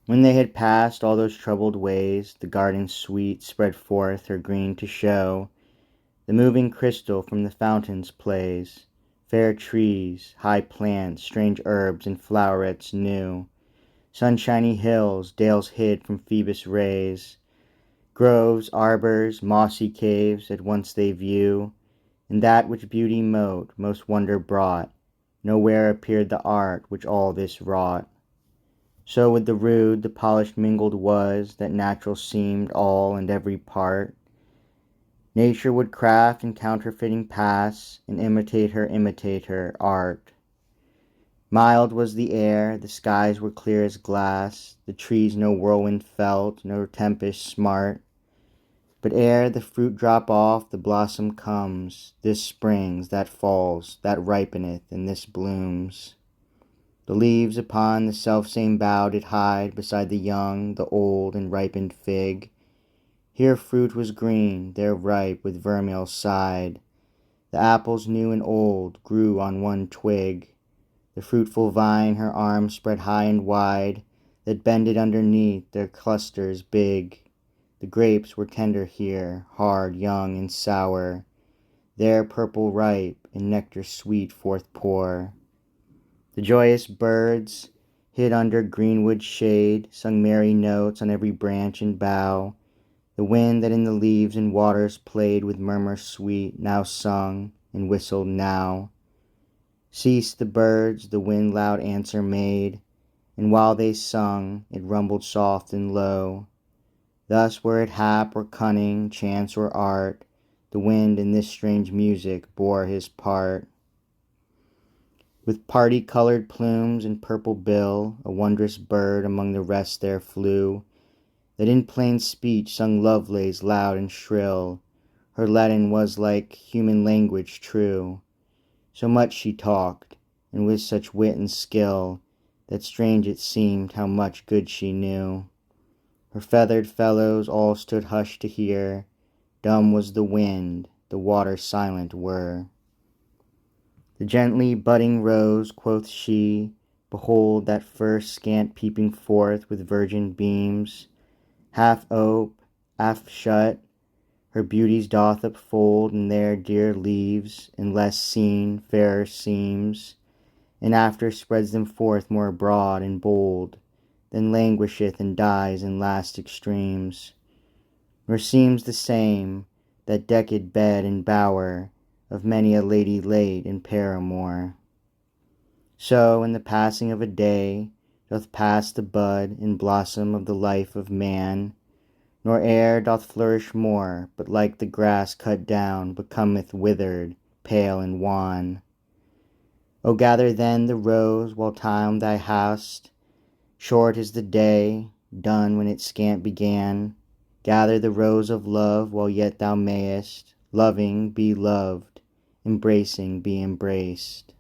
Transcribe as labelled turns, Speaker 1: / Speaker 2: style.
Speaker 1: When they had passed all those troubled ways, the garden sweet spread forth her green to show. The moving crystal from the fountains plays, fair trees, high plants, strange herbs and flowerets new, sunshiny hills, dales hid from Phoebus' rays, groves, arbors, mossy caves at once they view, and that which beauty mote most wonder brought, nowhere appeared the art which all this wrought. So with the rude the polished mingled was, that natural seemed all and every part. Nature would craft and counterfeiting pass, and imitate her, art. Mild was the air, the skies were clear as glass, the trees no whirlwind felt, no tempest smart. But ere the fruit drop off, the blossom comes, this springs, that falls, that ripeneth, and this blooms. The leaves upon the selfsame bough did hide, beside the young, the old, and ripened fig. Here fruit was green, there ripe with vermeil side. The apples new and old grew on one twig. The fruitful vine her arms spread high and wide, that bended underneath their clusters big. The grapes were tender here, hard, young, and sour. There purple ripe, and nectar sweet forth pour. The joyous birds, hid under greenwood shade, sung merry notes on every branch and bough. The wind that in the leaves and waters played with murmur sweet, now sung and whistled now. Ceased the birds, the wind loud answer made, and while they sung, it rumbled soft and low. Thus were it hap or cunning, chance or art, the wind in this strange music bore his part. With party-colored plumes and purple bill, a wondrous bird among the rest there flew, that in plain speech sung love lays loud and shrill. Her Latin was like human language true. So much she talked, and with such wit and skill, that strange it seemed how much good she knew. Her feathered fellows all stood hushed to hear. Dumb was the wind, the waters silent were. The gently budding rose, quoth she, behold that first scant peeping forth with virgin beams, half ope, half shut, her beauties doth upfold in their dear leaves, and less seen, fairer seems, and after spreads them forth more broad and bold, then languisheth and dies in last extremes. Nor seems the same, that decked bed and bower, of many a lady late and paramour. So in the passing of a day doth pass the bud and blossom of the life of man, nor e'er doth flourish more, but like the grass cut down becometh withered, pale and wan. O gather then the rose while time thou hast, short is the day, done when it scant began. Gather the rose of love while yet thou mayest, loving be loved, embracing be embraced.